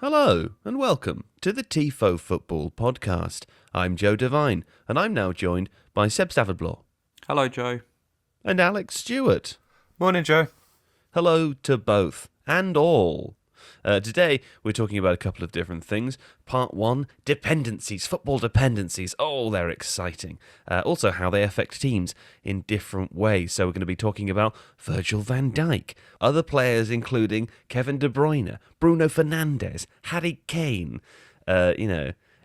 Hello and welcome to the Tifo Football Podcast. I'm Joe Devine and I'm now joined by Seb Stafford-Bloor. Hello, Joe. And Alex Stewart. Morning, Joe. Hello to both and all. Today we're talking about a couple of different things. Part 1, dependencies, football dependencies. Oh, they're exciting. Also how they affect teams in different ways. So we're going to be talking about Virgil van Dijk, other players including Kevin De Bruyne, Bruno Fernandes, Harry Kane,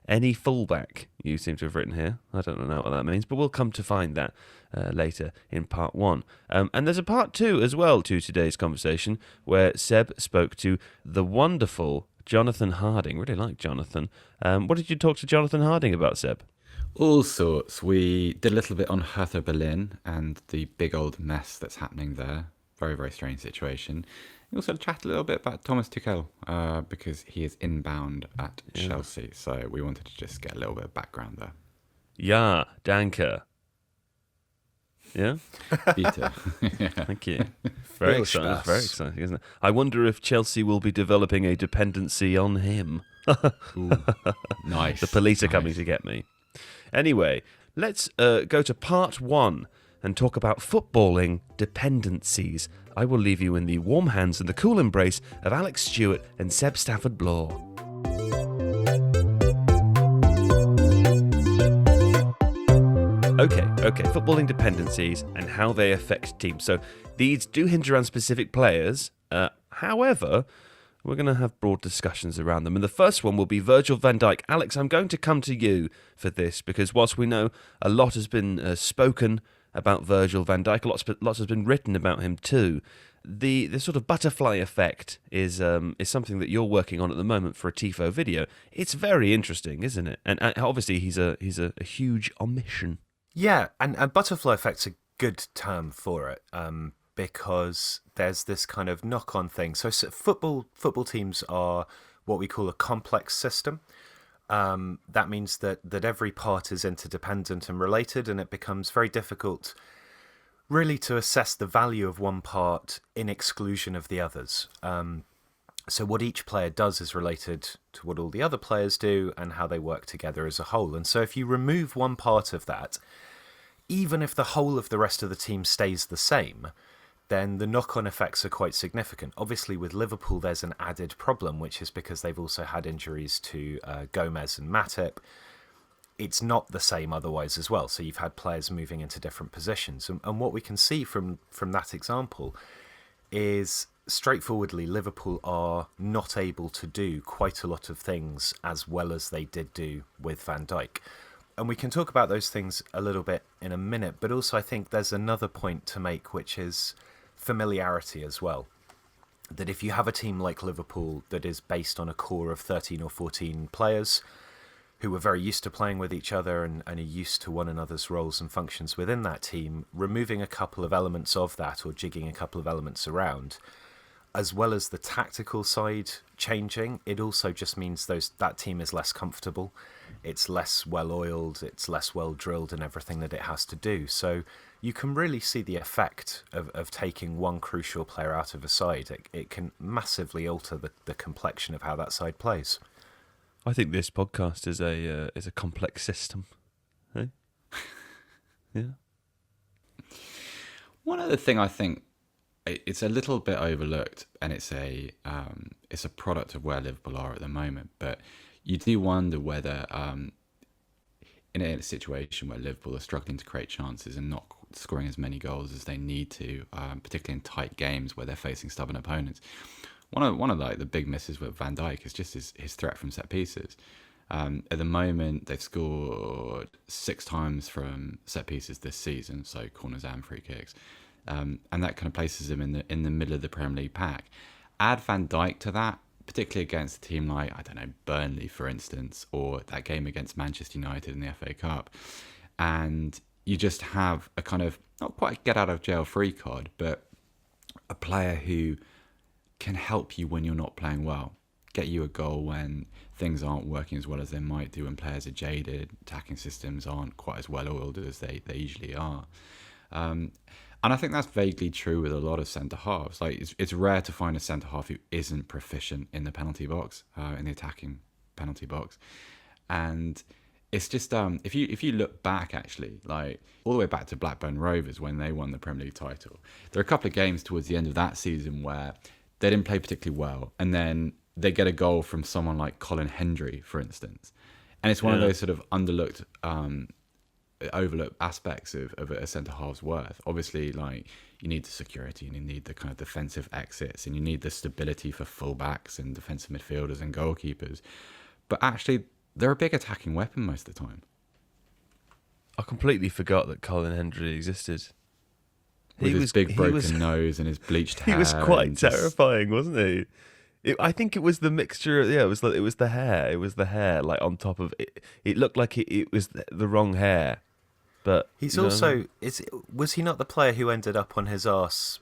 any fullback you seem to have written here. I don't know what that means, but we'll come to find that later in part 1. And there's a part 2 as well to today's conversation where Seb spoke to the wonderful Jonathan Harding. Really like Jonathan. What did you talk to Jonathan Harding about, Seb? All sorts. We did a little bit on Hertha Berlin and the big old mess that's happening there. Very, very strange situation. We also chatted a little bit about Thomas Tuchel because he is inbound at Chelsea. So we wanted to just get a little bit of background there. Ja, danke. Yeah? Peter. Yeah. Thank you. Very exciting. It's very exciting, isn't it? I wonder if Chelsea will be developing a dependency on him. Ooh, nice. The police are coming to get me. Anyway, let's go to part 1 and talk about footballing dependencies. I will leave you in the warm hands and the cool embrace of Alex Stewart and Seb Stafford-Bloor. Okay, footballing dependencies and how they affect teams. So these do hinge around specific players. However, we're going to have broad discussions around them. And the first one will be Virgil van Dijk. Alex, I'm going to come to you for this because whilst we know a lot has been spoken about Virgil van Dijk, lots has been written about him too. The sort of butterfly effect is something that you're working on at the moment for a Tifo video. It's very interesting, isn't it? And obviously he's a huge omission. Yeah, and butterfly effect's a good term for it because there's this kind of knock-on thing. So football teams are what we call a complex system. That means that every part is interdependent and related, and it becomes very difficult really to assess the value of one part in exclusion of the others. So what each player does is related to what all the other players do and how they work together as a whole. And so if you remove one part of that, even if the whole of the rest of the team stays the same, then the knock-on effects are quite significant. Obviously, with Liverpool, there's an added problem, which is because they've also had injuries to Gomez and Matip. It's not the same otherwise as well. So you've had players moving into different positions. And what we can see from that example is, straightforwardly, Liverpool are not able to do quite a lot of things as well as they did do with Van Dijk. And we can talk about those things a little bit in a minute, but also I think there's another point to make, which is familiarity as well. That if you have a team like Liverpool that is based on a core of 13 or 14 players who are very used to playing with each other and are used to one another's roles and functions within that team, removing a couple of elements of that or jigging a couple of elements around, as well as the tactical side changing, it also just means that team is less comfortable. It's less well-oiled, it's less well-drilled in everything that it has to do. So you can really see the effect of taking one crucial player out of a side. It can massively alter the complexion of how that side plays. I think this podcast is a complex system. Hey? Yeah. One other thing I think it's a little bit overlooked, and it's a product of where Liverpool are at the moment, but you do wonder whether in a situation where Liverpool are struggling to create chances and not scoring as many goals as they need to, particularly in tight games where they're facing stubborn opponents, one of like the big misses with Van Dijk is just his threat from set pieces. At the moment, they've scored 6 times from set pieces this season, so corners and free kicks. And that kind of places him in the middle of the Premier League pack. Add Van Dijk to that, particularly against a team like, I don't know, Burnley, for instance, or that game against Manchester United in the FA Cup, and you just have a kind of, not quite get out of jail free card, but a player who can help you when you're not playing well, get you a goal when things aren't working as well as they might do, when players are jaded, attacking systems aren't quite as well oiled as they usually are. And I think that's vaguely true with a lot of centre halves. Like it's rare to find a centre half who isn't proficient in the penalty box, in the attacking penalty box. And it's just if you look back actually, like all the way back to Blackburn Rovers when they won the Premier League title, there are a couple of games towards the end of that season where they didn't play particularly well, and then they get a goal from someone like Colin Hendry, for instance, and it's one of those sort of overlooked aspects of a centre half's worth. Obviously, like you need the security and you need the kind of defensive exits and you need the stability for fullbacks and defensive midfielders and goalkeepers, but actually they're a big attacking weapon most of the time. I completely forgot that Colin Hendry existed. With his big broken nose and his bleached hair. He was quite terrifying, wasn't he? I think it was the mixture. Yeah, it was the hair. It was the hair, like on top of it. It looked like it was the wrong hair. But he's also was he not the player who ended up on his arse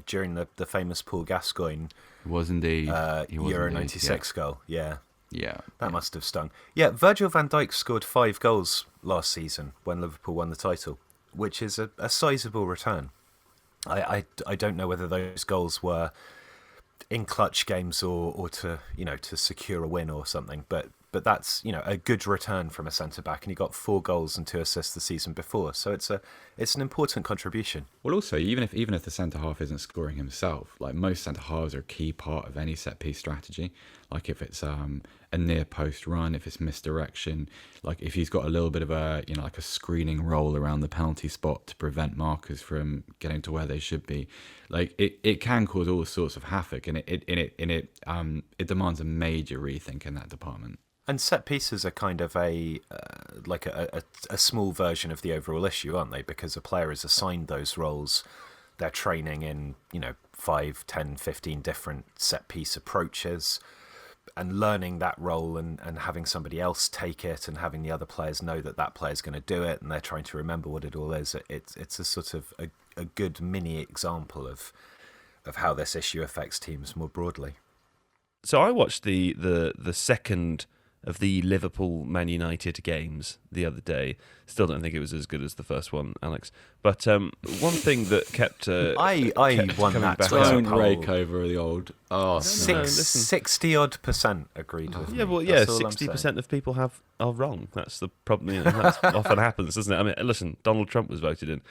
during the famous Paul Gascoigne? He was indeed. Euro '96 goal. Yeah. Yeah, that must have stung. Yeah, Virgil van Dijk scored 5 goals last season when Liverpool won the title, which is a sizable return. I don't know whether those goals were in clutch games or to secure a win or something, but that's a good return from a centre back, and he got 4 goals and 2 assists the season before, so it's an important contribution. Well, also even if the centre half isn't scoring himself, like most centre halves are a key part of any set piece strategy. Like if it's a near post run, if it's misdirection, like if he's got a little bit of a like a screening roll around the penalty spot to prevent markers from getting to where they should be, like it can cause all sorts of havoc, and it demands a major rethink in that department. And set pieces are kind of a small version of the overall issue, aren't they? Because a player is assigned those roles. They're training in 5, 10, 15 different set piece approaches, and learning that role and having somebody else take it and having the other players know that player's going to do it, and they're trying to remember what it all is. It's a sort of a good mini example of how this issue affects teams more broadly. So I watched the second of the Liverpool Man United games the other day. Still don't think it was as good as the first one, Alex. But one thing that kept I won that. Don't rake over the old 60-odd% agreed with me. Yeah, well, yeah, 60% of people are wrong. That's the problem. That often happens, doesn't it? I mean, listen, Donald Trump was voted in.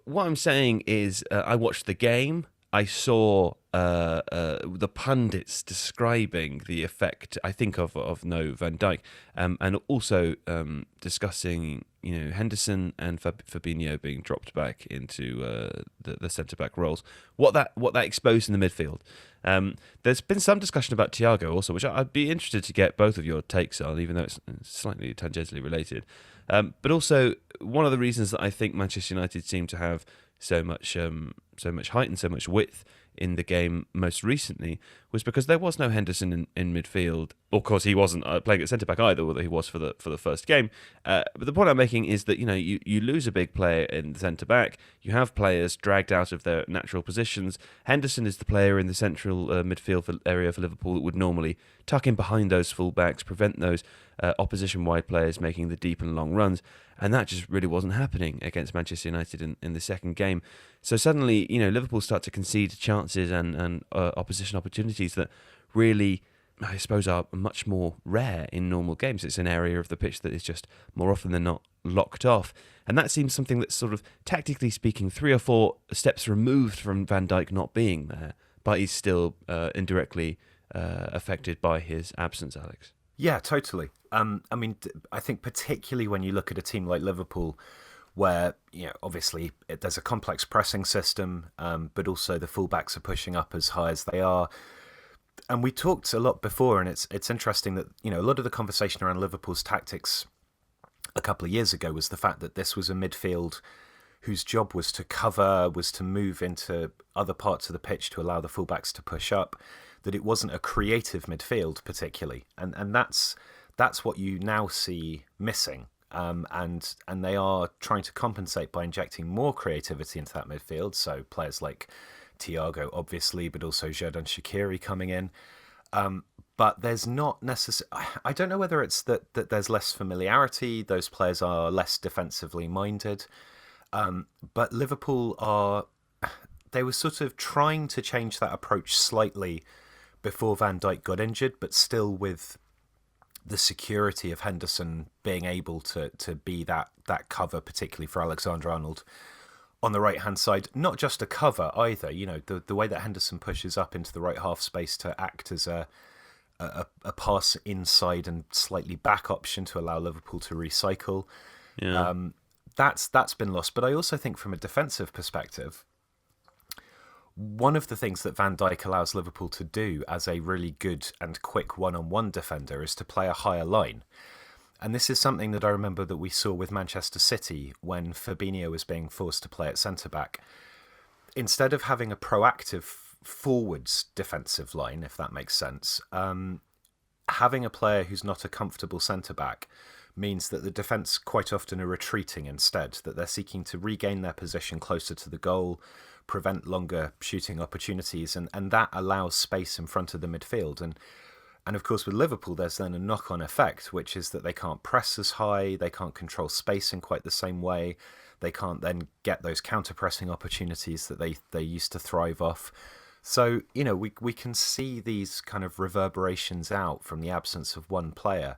What I'm saying is, I watched the game. I saw the pundits describing the effect, I think, of Van Dijk, and also discussing, Henderson and Fabinho being dropped back into the centre-back roles. What that exposed in the midfield. There's been some discussion about Thiago also, which I'd be interested to get both of your takes on, even though it's slightly tangentially related. But also, one of the reasons that I think Manchester United seem to have so much height and so much width in the game most recently was because there was no Henderson in midfield. Of course, he wasn't playing at centre back either, although he was for the first game. But the point I'm making is that you lose a big player in the centre back. You have players dragged out of their natural positions. Henderson is the player in the central midfield area for Liverpool that would normally tuck in behind those fullbacks, prevent those opposition wide players making the deep and long runs. And that just really wasn't happening against Manchester United in the second game. So suddenly, Liverpool start to concede chances and opposition opportunities that really, I suppose, are much more rare in normal games. It's an area of the pitch that is just more often than not locked off. And that seems something that's sort of, tactically speaking, 3 or 4 steps removed from Van Dijk not being there, but he's still indirectly affected by his absence, Alex. Yeah, totally. I mean, I think particularly when you look at a team like Liverpool, where obviously there's a complex pressing system, but also the fullbacks are pushing up as high as they are. And we talked a lot before, and it's interesting that a lot of the conversation around Liverpool's tactics a couple of years ago was the fact that this was a midfield whose job was to cover, was to move into other parts of the pitch to allow the fullbacks to push up. That it wasn't a creative midfield particularly, and that's what you now see missing. And they are trying to compensate by injecting more creativity into that midfield. So players like Thiago, obviously, but also Xherdan Shaqiri coming in. But there's not necessarily. I don't know whether it's that there's less familiarity. Those players are less defensively minded. But they were sort of trying to change that approach slightly before Van Dijk got injured, but still with the security of Henderson being able to be that cover, particularly for Alexander-Arnold on the right-hand side. Not just a cover either, the way that Henderson pushes up into the right half space to act as a pass inside and slightly back option to allow Liverpool to recycle. Yeah. That's been lost. But I also think from a defensive perspective, one of the things that Van Dijk allows Liverpool to do as a really good and quick one-on-one defender is to play a higher line. And this is something that I remember that we saw with Manchester City when Fabinho was being forced to play at centre-back. Instead of having a proactive forwards defensive line, if that makes sense, having a player who's not a comfortable centre-back means that the defence quite often are retreating instead, that they're seeking to regain their position closer to the goal, prevent longer shooting opportunities, and that allows space in front of the midfield. And of course with Liverpool there's then a knock-on effect, which is that they can't press as high, they can't control space in quite the same way, they can't then get those counter-pressing opportunities that they used to thrive off. So, we can see these kind of reverberations out from the absence of one player,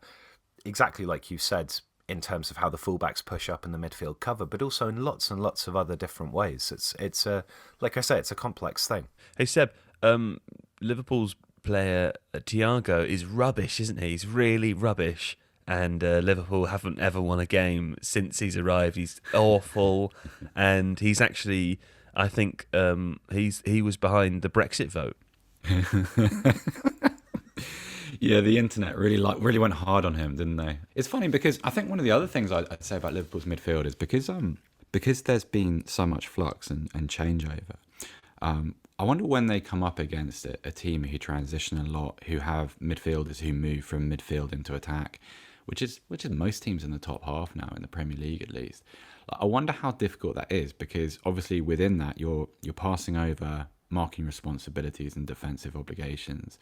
exactly like you said, in terms of how the fullbacks push up in the midfield cover, but also in lots and lots of other different ways. It's like I say, it's a complex thing. Hey Seb, Liverpool's player Thiago is rubbish, isn't he? He's really rubbish, and Liverpool haven't ever won a game since he's arrived. He's awful, and he's actually, I think, he was behind the Brexit vote. Yeah, the internet really went hard on him, didn't they? It's funny because I think one of the other things I'd say about Liverpool's midfield is because there's been so much flux and changeover. I wonder when they come up against a team who transition a lot, who have midfielders who move from midfield into attack, which is most teams in the top half now in the Premier League at least. I wonder how difficult that is, because obviously within that you're passing over marking responsibilities and defensive obligations.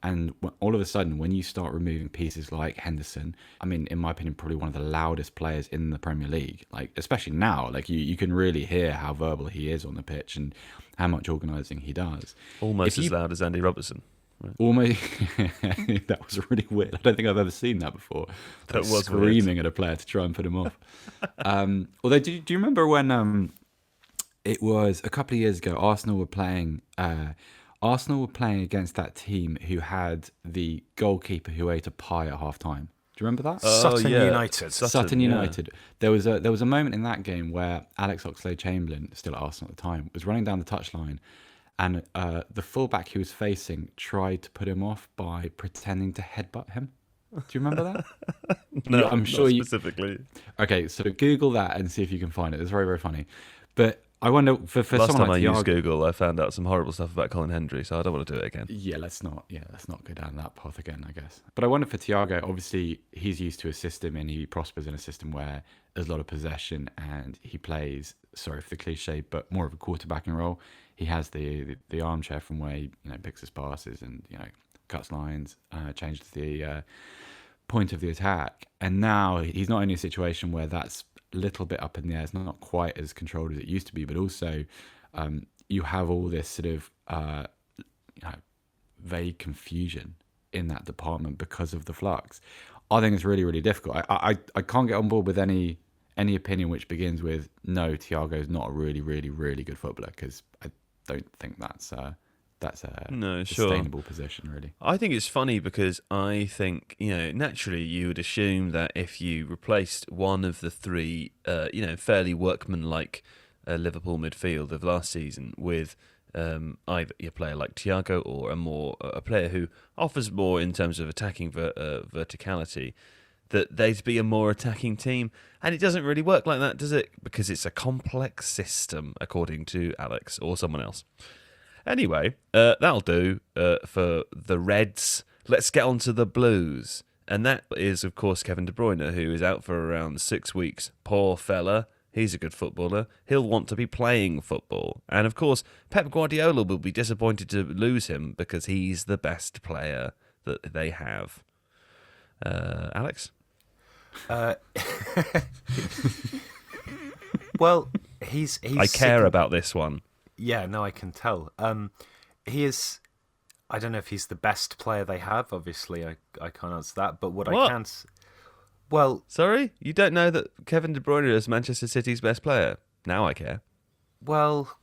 And all of a sudden, when you start removing pieces like Henderson, I mean, in my opinion, probably one of the loudest players in the Premier League, like especially now, like you can really hear how verbal he is on the pitch and how much organising he does. Almost as loud as Andy Robertson. Right? Almost, that was really weird. I don't think I've ever seen that before. That was screaming at a player to try and put him off. Although, do you remember when it was a couple of years ago, Arsenal were playing against that team who had the goalkeeper who ate a pie at half time. Do you remember that? Sutton United. Sutton United. There was a moment in that game where Alex Oxlade-Chamberlain, still at Arsenal at the time, was running down the touchline, and the fullback he was facing tried to put him off by pretending to headbutt him. Do you remember that? No, I'm sure not specifically. Okay, so Google that and see if you can find it. It's very, very funny. But I wonder for Last someone time I like used Thiago, Google, I found out some horrible stuff about Colin Hendry, so I don't want to do it again. Yeah, let's not go down that path again, I guess. But I wonder for Thiago, obviously he's used to a system and he prospers in a system where there's a lot of possession and he plays, sorry for the cliche, but more of a quarterbacking role. He has the armchair from where he picks his passes and cuts lines, changes the point of the attack. And now he's not in a situation where that's a little bit up in the air. It's not quite as controlled as it used to be, but also you have all this sort of vague confusion in that department because of the flux. I think it's really, really difficult. I can't get on board with any opinion which begins with no, Thiago's not a really, really, really good footballer, because I don't think that's a sustainable position, really. I think it's funny because I think, naturally you would assume that if you replaced one of the three, fairly workmanlike Liverpool midfield of last season with either a player like Thiago or a player who offers more in terms of attacking verticality, that they'd be a more attacking team. And it doesn't really work like that, does it? Because it's a complex system, according to Alex or someone else. Anyway, that'll do for the Reds. Let's get on to the Blues. And that is, of course, Kevin De Bruyne, who is out for around 6 weeks. Poor fella. He's a good footballer. He'll want to be playing football. And, of course, Pep Guardiola will be disappointed to lose him because he's the best player that they have. Well, He's I care about this one. Yeah, no, I can tell. He is. I don't know if he's the best player they have. Obviously, I can't answer that. But what? I can. Well, sorry, you don't know that Kevin De Bruyne is Manchester City's best player? Now I care. Well,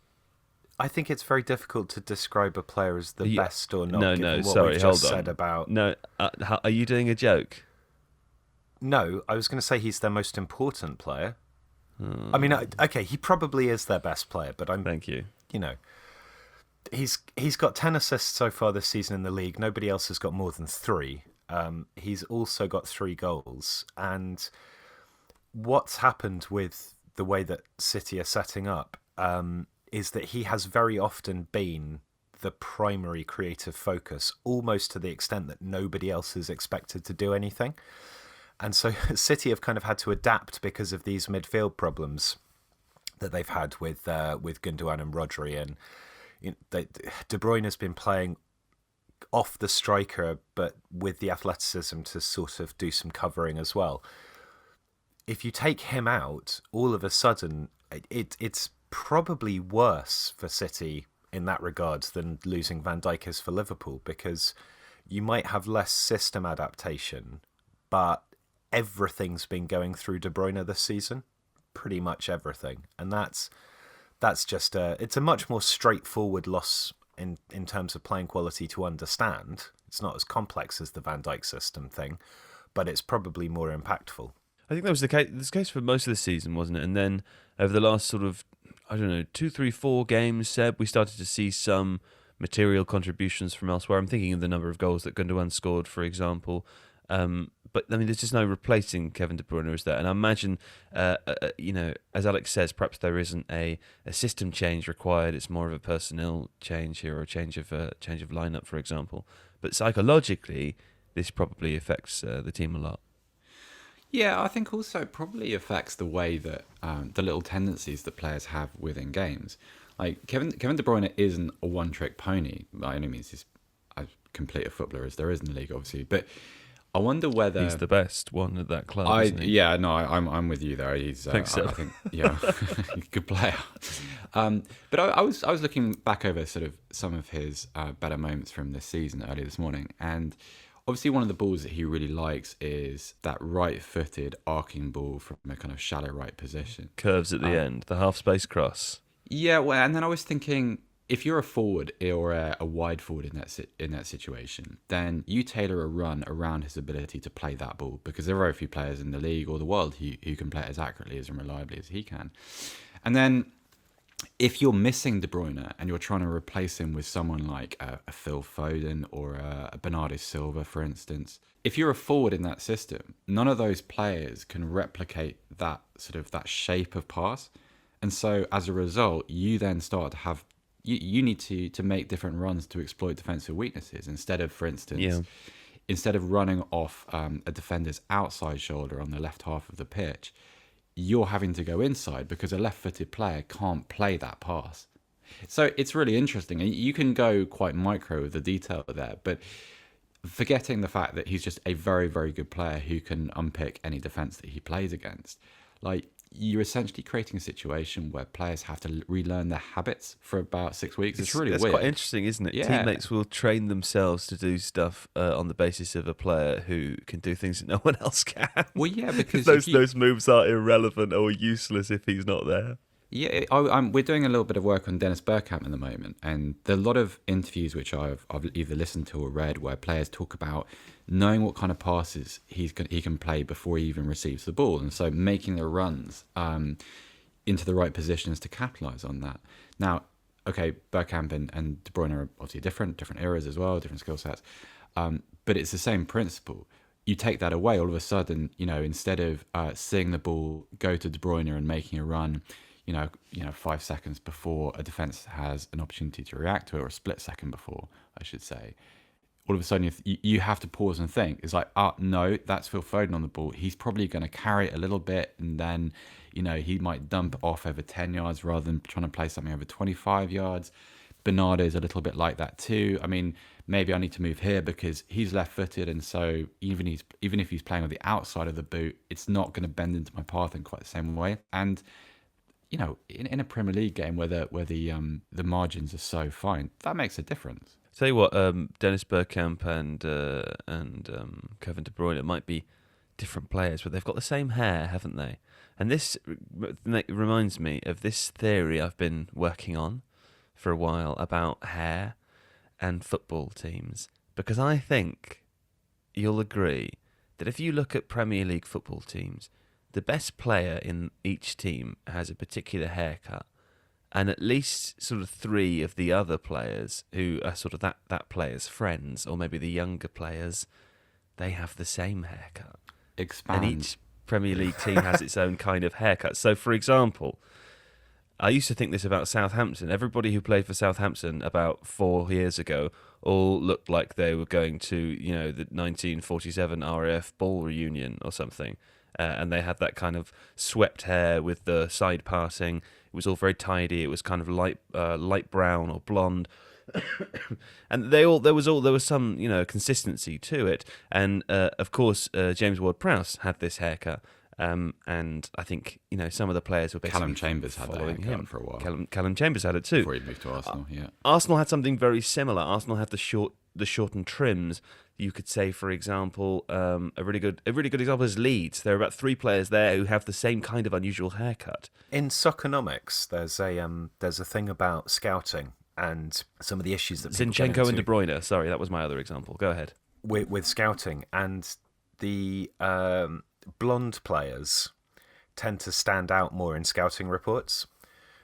I think it's very difficult to describe a player as the best or not. No, what sorry, we've hold just on. Said about... No, are you doing a joke? No, I was going to say he's their most important player. I mean, okay, he probably is their best player, but Thank you. You know, he's got 10 assists so far this season in the league. Nobody else has got more than 3. He's also got 3 goals. And what's happened with the way that City are setting up is that he has very often been the primary creative focus, almost to the extent that nobody else is expected to do anything. And so City have kind of had to adapt because of these midfield problems that they've had with Gundogan and Rodri. And De Bruyne has been playing off the striker, but with the athleticism to sort of do some covering as well. If you take him out, all of a sudden, it's probably worse for City in that regard than losing Van Dijk is for Liverpool, because you might have less system adaptation, but everything's been going through De Bruyne this season, pretty much everything, and that's just it's a much more straightforward loss in terms of playing quality to understand. It's not as complex as the Van Dijk system thing, but it's probably more impactful. I think that was the case for most of the season, wasn't it? And then over the last sort of, I don't know, 2, 3, 4 games, Seb, we started to see some material contributions from elsewhere. I'm thinking of the number of goals that Gundogan scored, for example. But I mean, there's just no replacing Kevin De Bruyne, is there? And I imagine, as Alex says, perhaps there isn't a system change required. It's more of a personnel change here, or a change of lineup, for example. But psychologically, this probably affects the team a lot. Yeah, I think also it probably affects the way that the little tendencies that players have within games. Like Kevin De Bruyne isn't a one-trick pony by any means. He's as complete a footballer as there is in the league, obviously, but I wonder whether he's the best one at that club. Isn't he? Yeah, no, I'm with you there. He's I think so. I think yeah, he's a good player. But I was looking back over sort of some of his better moments from this season earlier this morning, and obviously one of the balls that he really likes is that right-footed arcing ball from a kind of shallow right position. Curves at the end, the half-space cross. Yeah, well, and then I was thinking, if you're a forward or a wide forward in that situation, then you tailor a run around his ability to play that ball, because there are very few players in the league or the world who can play it as accurately as and reliably as he can. And then if you're missing De Bruyne and you're trying to replace him with someone like a Phil Foden or a Bernardo Silva, for instance, if you're a forward in that system, none of those players can replicate that shape of pass. And so as a result, you then start to have you need to make different runs to exploit defensive weaknesses, instead of, for instance, instead of running off a defender's outside shoulder on the left half of the pitch, you're having to go inside because a left-footed player can't play that pass. So it's really interesting, and you can go quite micro with the detail there, but forgetting the fact that he's just a very, very good player who can unpick any defense that he plays against. Like, you're essentially creating a situation where players have to relearn their habits for about 6 weeks. It's really weird. That's quite interesting, isn't it? Yeah. Teammates will train themselves to do stuff on the basis of a player who can do things that no one else can. Well, yeah, because those moves are irrelevant or useless if he's not there. Yeah, we're doing a little bit of work on Dennis Bergkamp at the moment, and there are a lot of interviews which I've either listened to or read where players talk about knowing what kind of passes he can play before he even receives the ball, and so making the runs into the right positions to capitalise on that. Now, okay, Bergkamp and De Bruyne are obviously different eras as well, different skill sets, but it's the same principle. You take that away, all of a sudden, instead of seeing the ball go to De Bruyne and making a run, 5 seconds before a defence has an opportunity to react to it, or a split second before, I should say, all of a sudden you have to pause and think. It's like, no, that's Phil Foden on the ball. He's probably going to carry it a little bit, and then, he might dump off over 10 yards rather than trying to play something over 25 yards. Bernardo is a little bit like that too. I mean, maybe I need to move here because he's left-footed, and so even if he's playing with the outside of the boot, it's not going to bend into my path in quite the same way. And in a Premier League game where the margins are so fine, that makes a difference. Tell you what, Dennis Bergkamp and Kevin De Bruyne, it might be different players, but they've got the same hair, haven't they? And this reminds me of this theory I've been working on for a while about hair and football teams, because I think you'll agree that if you look at Premier League football teams, the best player in each team has a particular haircut, and at least sort of 3 of the other players who are sort of that player's friends, or maybe the younger players, they have the same haircut. Expand. And each Premier League team has its own kind of haircut. So, for example, I used to think this about Southampton. Everybody who played for Southampton about 4 years ago all looked like they were going to, the 1947 RAF ball reunion or something. And they had that kind of swept hair with the side parting. It was all very tidy. It was kind of light brown or blonde. And there was some consistency to it. And of course, James Ward-Prowse had this haircut. And I think some of the players were basically Callum Chambers had that following haircut him for a while. Callum Chambers had it too. Before he moved to Arsenal, yeah. Arsenal had something very similar. Arsenal had the shortened trims. You could say, for example, a really good example is Leeds. There are about 3 players there who have the same kind of unusual haircut. In Soccernomics, there's a thing about scouting and some of the issues that people get Zinchenko and into De Bruyne. Sorry, that was my other example. Go ahead. with scouting, and the blonde players tend to stand out more in scouting reports,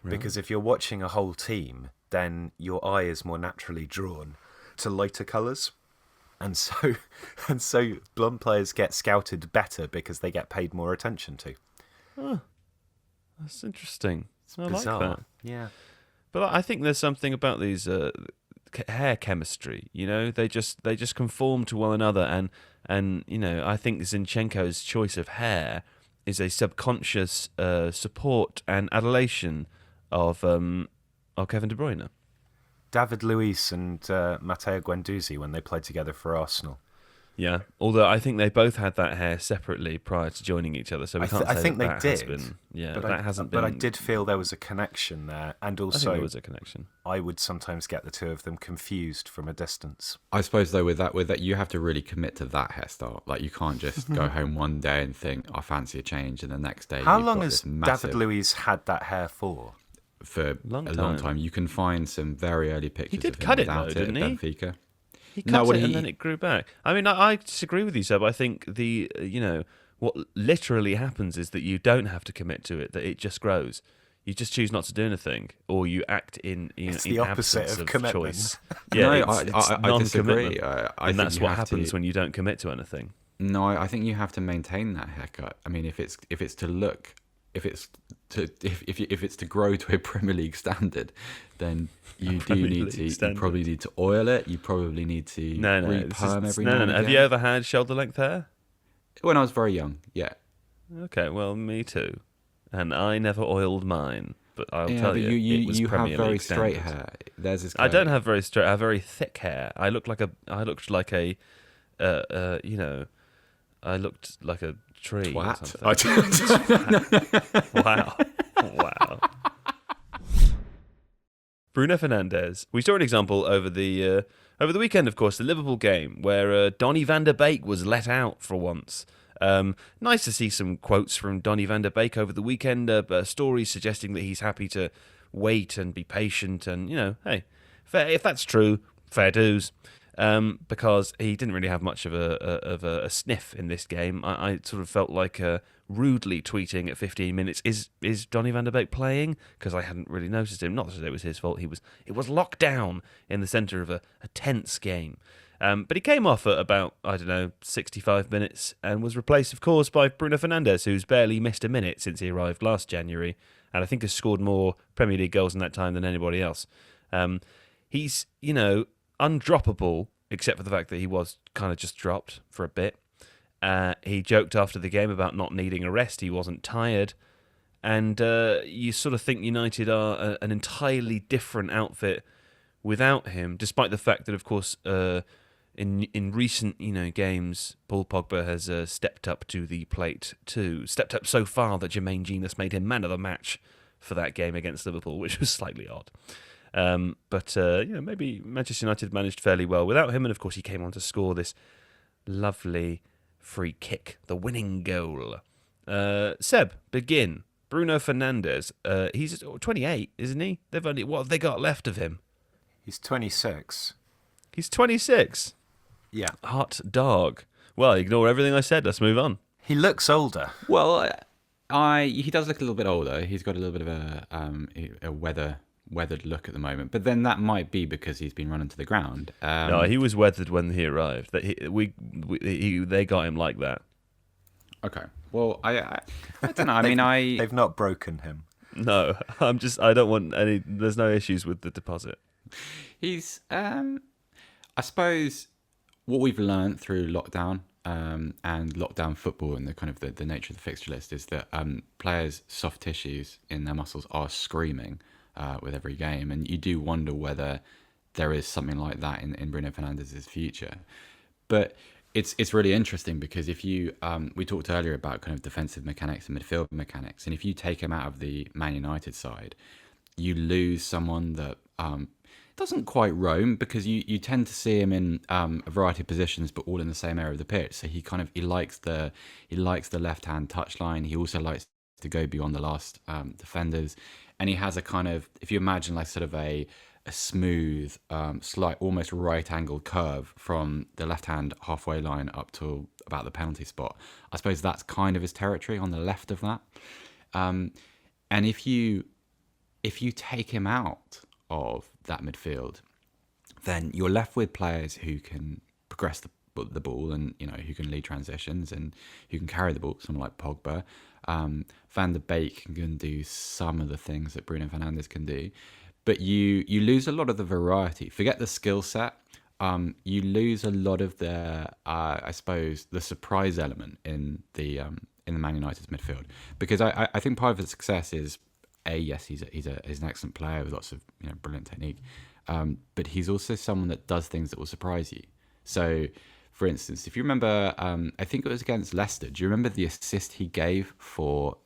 because if you're watching a whole team, then your eye is more naturally drawn to lighter colours. And so blonde players get scouted better because they get paid more attention to. Oh, that's interesting. I Bizarre. like that. Yeah. But I think there's something about these hair chemistry. They just conform to one another, and I think Zinchenko's choice of hair is a subconscious support and adulation of Kevin De Bruyne. David Luiz and Matteo Guendouzi, when they played together for Arsenal. Yeah, although I think they both had that hair separately prior to joining each other, so we can't say I think that they has did. been. Yeah, but that hasn't been. But I did feel there was a connection there, and I think also there was a connection. I would sometimes get the two of them confused from a distance. I suppose though with that you have to really commit to that hairstyle. Like you can't just go home one day and think I fancy a change, and the next day. How you've long got has this massive, David Luiz had that hair for? for a long time. time? You can find some very early pictures. did of him cut it, without though, didn't he? at Benfica. He cut it and then it grew back. I mean, I disagree with you, Seb. I think what literally happens is that you don't have to commit to it; that it just grows. You just choose not to do anything, or you act in It's in the opposite absence of commitment. Choice. No, it's I disagree. non-commitment. I And think that's you what have happens to, when you don't commit to anything. No, I think you have to maintain that haircut. I mean, if it's to look, if it's to grow to a Premier League standard, then you probably need to oil it. You probably need to re-perm every now and again. Have you ever had shoulder length hair? When I was very young, yeah. Okay, well, me too. And I never oiled mine, but I'll tell but you, it was you Premier have very League straight standards. hair. There's this. I don't have very straight. I have very thick hair. I looked like a tree or something. Wow. Bruno Fernandes. We saw an example over the weekend, of course, the Liverpool game where Donny van der Beek was let out for once. Nice to see some quotes from Donny van der Beek over the weekend, stories suggesting that he's happy to wait and be patient, and hey, fair, if that's true, fair dues. Because he didn't really have much of a sniff in this game. I sort of felt like rudely tweeting at 15 minutes, is Donny van der Beek playing? Because I hadn't really noticed him. Not that it was his fault. It was locked down in the centre of a tense game. But he came off at about, 65 minutes and was replaced, of course, by Bruno Fernandes, who's barely missed a minute since he arrived last January, and I think has scored more Premier League goals in that time than anybody else. He's, undroppable, except for the fact that he was kind of just dropped for a bit. He joked after the game about not needing a rest. He wasn't tired. And you sort of think United are an entirely different outfit without him, despite the fact that, of course, in recent games, Paul Pogba has stepped up to the plate too. Stepped up so far that Jermaine Genius made him man of the match for that game against Liverpool, which was slightly odd. But maybe Manchester United managed fairly well without him, and of course he came on to score this lovely free kick, the winning goal. Seb, begin. Bruno Fernandes, he's 28, isn't he? What have they got left of him? He's 26. He's 26. Yeah. Hot dog. Well, ignore everything I said. Let's move on. He looks older. Well, he does look a little bit older. He's got a little bit of a weathered look at the moment, but then that might be because he's been running to the ground. No, he was weathered when he arrived. They got him like that. Okay. Well, I don't know. I mean, they've not broken him. No, I don't want any. There's no issues with the deposit. He's, I suppose, what we've learned through lockdown and lockdown football and the kind of the nature of the fixture list is that players' soft tissues in their muscles are screaming with every game, and you do wonder whether there is something like that in Bruno Fernandes' future. But it's really interesting because if you we talked earlier about kind of defensive mechanics and midfield mechanics, and if you take him out of the Man United side, you lose someone that doesn't quite roam, because you tend to see him in a variety of positions, but all in the same area of the pitch. So he likes the left hand touchline. He also likes to go beyond the last defenders, and he has a kind of, if you imagine like sort of a smooth, slight, almost right-angled curve from the left-hand halfway line up to about the penalty spot. I suppose that's kind of his territory on the left of that. And if you take him out of that midfield, then you're left with players who can progress the ball and who can lead transitions and who can carry the ball. Someone like Pogba, Van der Beek can do some of the things that Bruno Fernandes can do. But you lose a lot of the variety. Forget the skill set. You lose a lot of the, I suppose, the surprise element in the Man United's midfield. Because I think part of his success is, yes, he's an excellent player with lots of brilliant technique. But he's also someone that does things that will surprise you. So, for instance, if you remember, I think it was against Leicester. Do you remember the assist he gave for?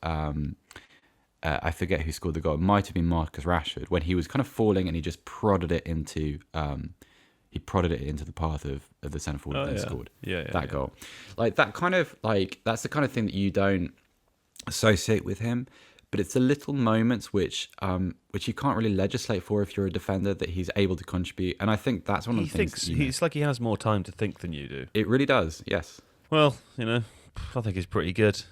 I forget who scored the goal. It might have been Marcus Rashford, when he was kind of falling and he just prodded it into the path of the centre forward and scored that goal. Like that kind of that's the kind of thing that you don't associate with him, but it's the little moments which you can't really legislate for if you're a defender, that he's able to contribute. And I think that's one of the things. It's like he has more time to think than you do. It really does. Yes. Well, I think he's pretty good.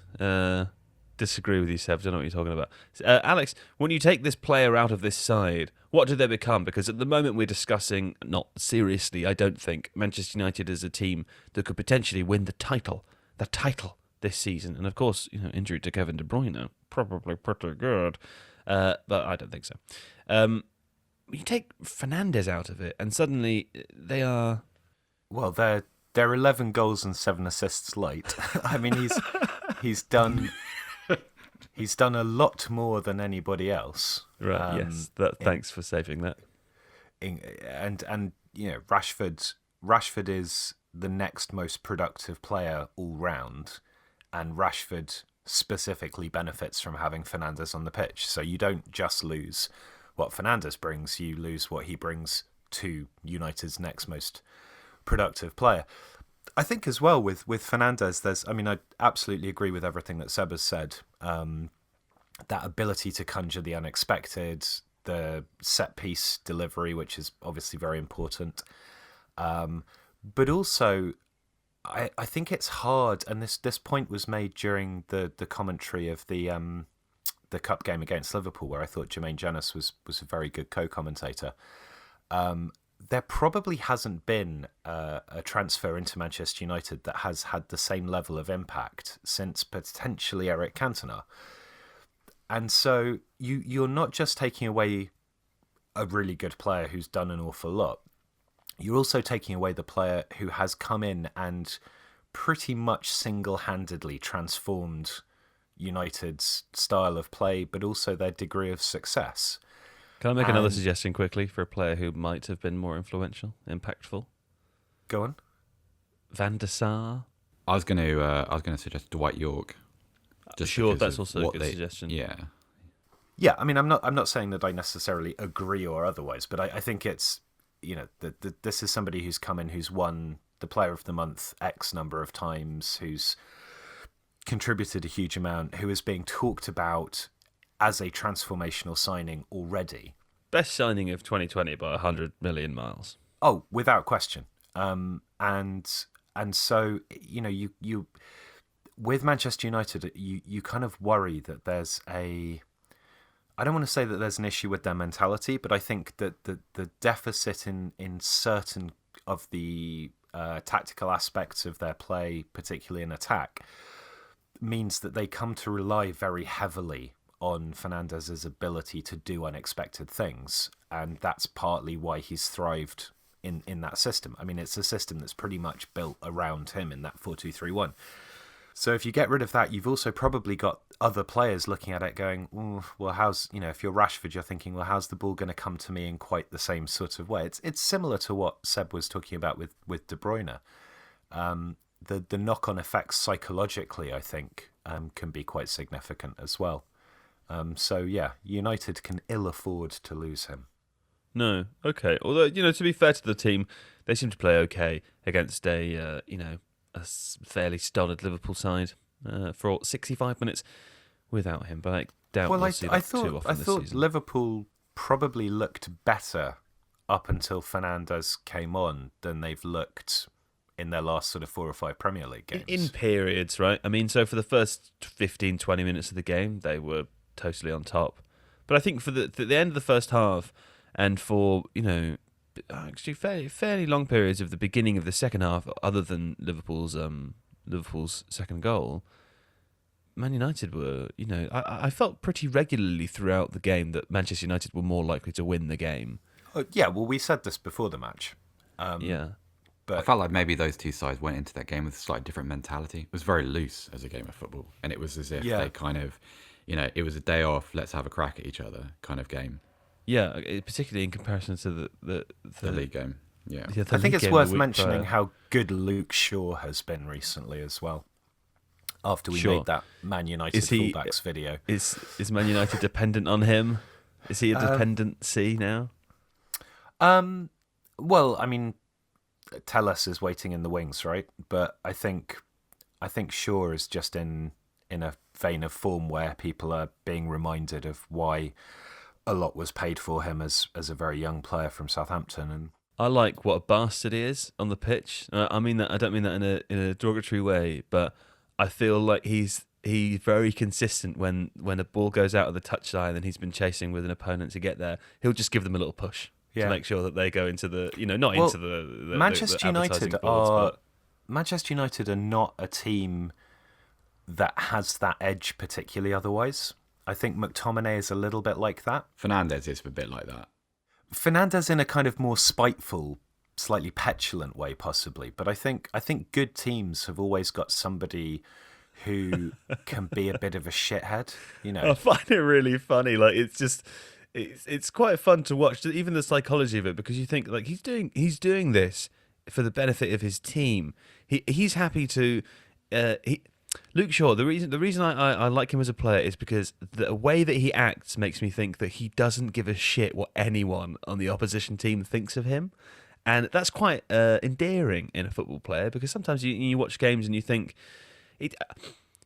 Disagree with you, Seb. I don't know what you're talking about. Alex, when you take this player out of this side, what do they become? Because at the moment we're discussing, not seriously, I don't think, Manchester United as a team that could potentially win the title this season. And of course, injury to Kevin De Bruyne, probably pretty good. But I don't think so. You take Fernandes out of it, and suddenly they are... Well, they're 11 goals and 7 assists late. I mean, he's done... He's done a lot more than anybody else. Right. Yes. Thanks for saving that. And Rashford is the next most productive player all round, and Rashford specifically benefits from having Fernandes on the pitch. So you don't just lose what Fernandes brings; you lose what he brings to United's next most productive player. I think as well with Fernandes, I absolutely agree with everything that Seb has said. That ability to conjure the unexpected, the set piece delivery, which is obviously very important. But also, I think it's hard, and this point was made during the commentary of the cup game against Liverpool, where I thought Jermaine Jenas was a very good co-commentator. There probably hasn't been a transfer into Manchester United that has had the same level of impact since potentially Eric Cantona. And so you're not just taking away a really good player who's done an awful lot. You're also taking away the player who has come in and pretty much single-handedly transformed United's style of play, but also their degree of success. Can I make another suggestion quickly for a player who might have been more influential, impactful? Go on. Van der Sar. I was going to suggest Dwight York. Sure, that's also a good suggestion. Yeah. Yeah, I mean, I'm not saying that I necessarily agree or otherwise, but I think it's, this is somebody who's come in, who's won the Player of the Month X number of times, who's contributed a huge amount, who is being talked about as a transformational signing already. Best signing of 2020 by 100 million miles. Oh, without question. And so you with Manchester United, you kind of worry that there's I don't want to say that there's an issue with their mentality, but I think that the deficit in certain of the tactical aspects of their play, particularly in attack, means that they come to rely very heavily on Fernandes's ability to do unexpected things, and that's partly why he's thrived in that system. I mean, it's a system that's pretty much built around him in that 4-2-3-1. So if you get rid of that, you've also probably got other players looking at it going, well, how's, if you're Rashford, you're thinking, well, how's the ball going to come to me in quite the same sort of way? It's similar to what Seb was talking about with De Bruyne. The knock-on effects psychologically, I think, can be quite significant as well. So yeah, United can ill afford to lose him. No, okay. Although, to be fair to the team, they seem to play okay against a fairly stolid Liverpool side for 65 minutes without him. But I doubt we'll see that too often this season. Liverpool probably looked better up until Fernandes came on than they've looked in their last sort of 4 or 5 Premier League games. In periods, right? I mean, so for the first 15, 20 minutes of the game, they were totally on top. But I think for the end of the first half, and for, actually fairly long periods of the beginning of the second half, other than Liverpool's second goal, Man United were, I felt pretty regularly throughout the game that Manchester United were more likely to win the game. Yeah, well, we said this before the match. Yeah. But I felt like maybe those two sides went into that game with a slightly different mentality. It was very loose as a game of football, and it was as if they kind of, it was a day off, let's have a crack at each other kind of game. Yeah, particularly in comparison to the league game. Yeah, I think it's worth mentioning how good Luke Shaw has been recently as well. After we made that Man United fullbacks video, is Man United dependent on him? Is he a dependency now? Well, I mean, Tellus is waiting in the wings, right? But I think Shaw is just in a vein of form where people are being reminded of why a lot was paid for him as a very young player from Southampton. And I like what a bastard he is on the pitch. I mean that. I don't mean that in a derogatory way, but I feel like he's very consistent when a ball goes out of the touchline and he's been chasing with an opponent to get there. He'll just give them a little push to make sure that they go into the into the Manchester United boards, Manchester United are not a team that has that edge particularly otherwise. I think McTominay is a little bit like that. Fernandes is a bit like that. Fernandes in a kind of more spiteful, slightly petulant way, possibly. But I think good teams have always got somebody who can be a bit of a shithead. I find it really funny. Like it's quite fun to watch, even the psychology of it, because you think like he's doing this for the benefit of his team. He's happy to. Luke Shaw, the reason I like him as a player is because the way that he acts makes me think that he doesn't give a shit what anyone on the opposition team thinks of him. And that's quite endearing in a football player, because sometimes you watch games and you think,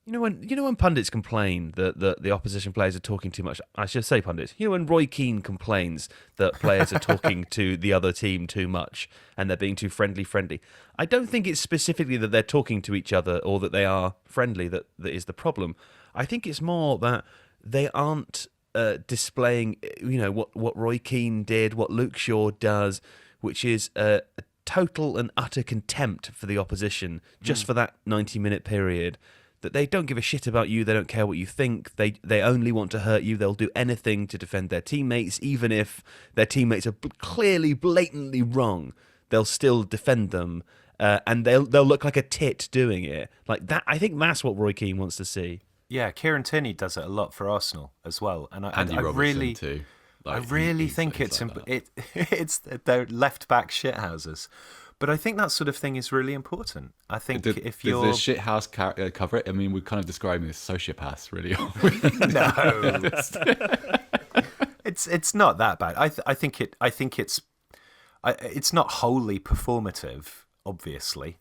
when pundits complain that the opposition players are talking too much. I should say pundits. When Roy Keane complains that players are talking to the other team too much and they're being too friendly. I don't think it's specifically that they're talking to each other or that they are friendly that is the problem. I think it's more that they aren't displaying, what Roy Keane did, what Luke Shaw does, which is a total and utter contempt for the opposition just for that 90-minute period. That they don't give a shit about you, they don't care what you think, they only want to hurt you, they'll do anything to defend their teammates, even if their teammates are clearly, blatantly wrong, they'll still defend them, and they'll look like a tit doing it. Like that, I think that's what Roy Keane wants to see. Yeah, Kieran Tierney does it a lot for Arsenal as well, and I really too. I really think it's they're left back shithouses. But I think that sort of thing is really important. I think if Does you're the shit house cover it? I mean, we're kind of describing this sociopaths, really. no, it's not that bad. I think it's not wholly performative, obviously.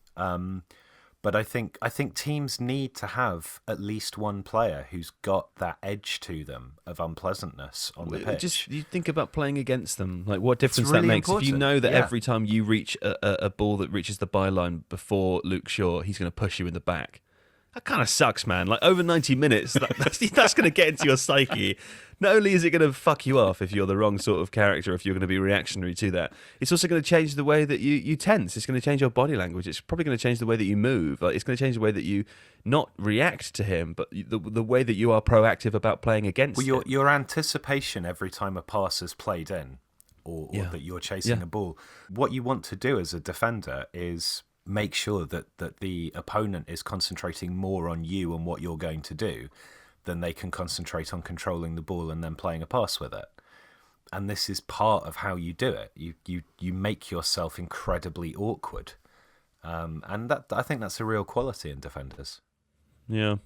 But I think teams need to have at least one player who's got that edge to them of unpleasantness on the pitch. Just you think about playing against them, like what difference really that makes. If you important. know that Yeah. every time you reach a ball that reaches the byline before Luke Shaw, he's going to push you in the back. That kind of sucks, man. Like over 90 minutes, that's going to get into your psyche. Not only is it going to fuck you off if you're the wrong sort of character, if you're going to be reactionary to that, it's also going to change the way that you tense. It's going to change your body language. It's probably going to change the way that you move. Like it's going to change the way that you not react to him, but the way that you are proactive about playing against him. Your anticipation every time a pass is played in, or that you're chasing a ball. What you want to do as a defender is make sure that the opponent is concentrating more on you and what you're going to do than they can concentrate on controlling the ball and then playing a pass with it. And this is part of how you do it. You make yourself incredibly awkward. And that I think that's a real quality in defenders. Yeah.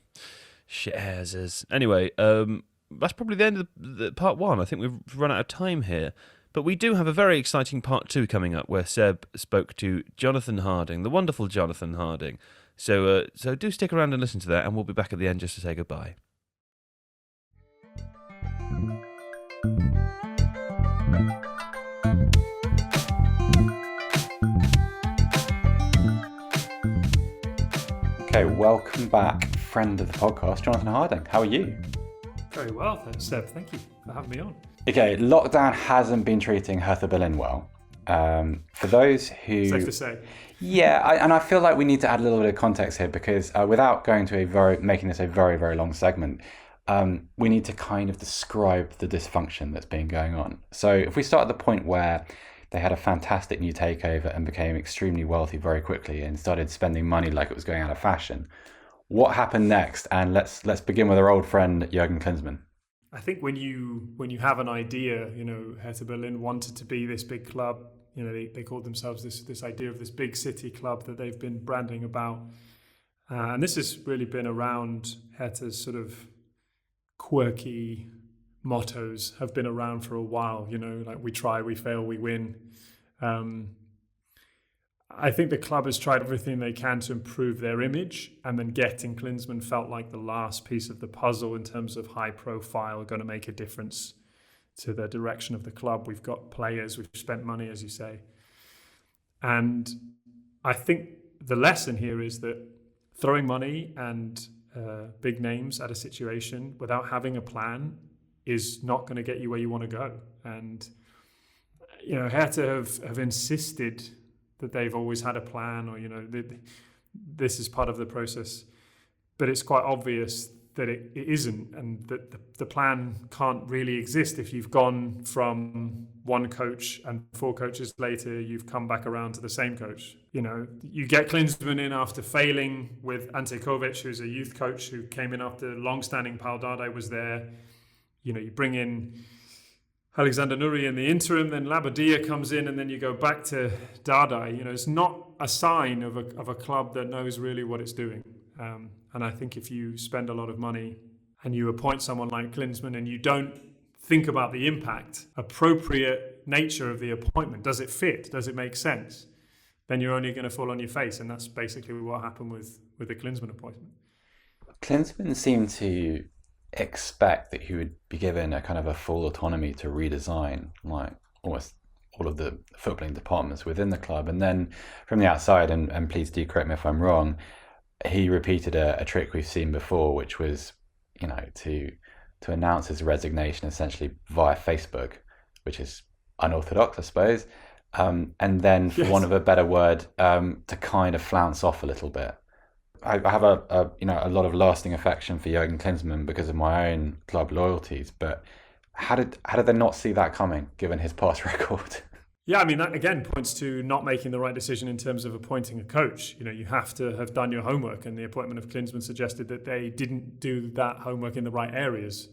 Shit hairs. Anyway, that's probably the end of the part one. I think we've run out of time here. But we do have a very exciting part two coming up where Seb spoke to Jonathan Harding, the wonderful Jonathan Harding. So do stick around and listen to that, and we'll be back at the end just to say goodbye. Okay, welcome back, friend of the podcast, Jonathan Harding. How are you? Very well, thanks, Seb. Thank you for having me on. Okay, lockdown hasn't been treating Hertha Berlin well. For those who... Safe to say. Yeah, I feel like we need to add a little bit of context here because without going to making this a very, very long segment, we need to kind of describe the dysfunction that's been going on. So if we start at the point where they had a fantastic new takeover and became extremely wealthy very quickly and started spending money like it was going out of fashion, what happened next? And let's begin with our old friend Jurgen Klinsmann. I think when you have an idea, Hertha Berlin wanted to be this big club. They called themselves this idea of this big city club that they've been branding about, and this has really been around. Hertha's sort of quirky mottos have been around for a while. Like we try, we fail, we win. I think the club has tried everything they can to improve their image, and then getting Klinsmann felt like the last piece of the puzzle in terms of high profile, going to make a difference to the direction of the club. We've got players, we've spent money, as you say. And I think the lesson here is that throwing money and big names at a situation without having a plan is not going to get you where you want to go. And, Hertha have insisted that they've always had a plan, or this is part of the process, but it's quite obvious that it isn't, and that the plan can't really exist if you've gone from one coach and 4 coaches later you've come back around to the same coach. You get Klinsmann in after failing with Ante Kovic, who's a youth coach who came in after long-standing Paul Dardai was there. You bring in Alexander Nuri in the interim, then Labadia comes in, and then you go back to Dardai. It's not a sign of a club that knows really what it's doing. And I think if you spend a lot of money and you appoint someone like Klinsmann and you don't think about the impact, appropriate nature of the appointment, does it fit? Does it make sense? Then you're only going to fall on your face. And that's basically what happened with the Klinsmann appointment. Klinsmann seemed to expect that he would be given a kind of a full autonomy to redesign like almost all of the footballing departments within the club, and then from the outside, and please do correct me if I'm wrong, he repeated a trick we've seen before, which was to announce his resignation essentially via Facebook, which is unorthodox, I suppose, and then for want of a better word, to kind of flounce off a little bit. I have a lot of lasting affection for Jurgen Klinsmann because of my own club loyalties, but how did they not see that coming, given his past record? Yeah, I mean, that again points to not making the right decision in terms of appointing a coach. You have to have done your homework, and the appointment of Klinsmann suggested that they didn't do that homework in the right areas.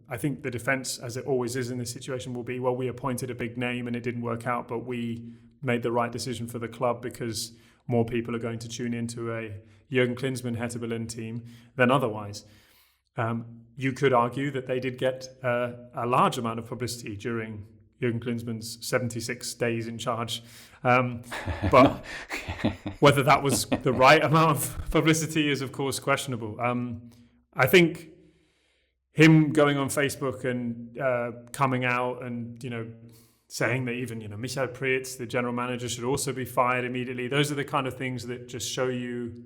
I think the defence, as it always is in this situation, will be, well, we appointed a big name and it didn't work out, but we made the right decision for the club because more people are going to tune into a Jurgen Klinsmann Hertha Berlin team than otherwise. You could argue that they did get a large amount of publicity during Jurgen Klinsmann's 76 days in charge. But whether that was the right amount of publicity is, of course, questionable. I think him going on Facebook and coming out and, saying that even, Michael Preetz, the general manager, should also be fired immediately. Those are the kind of things that just show you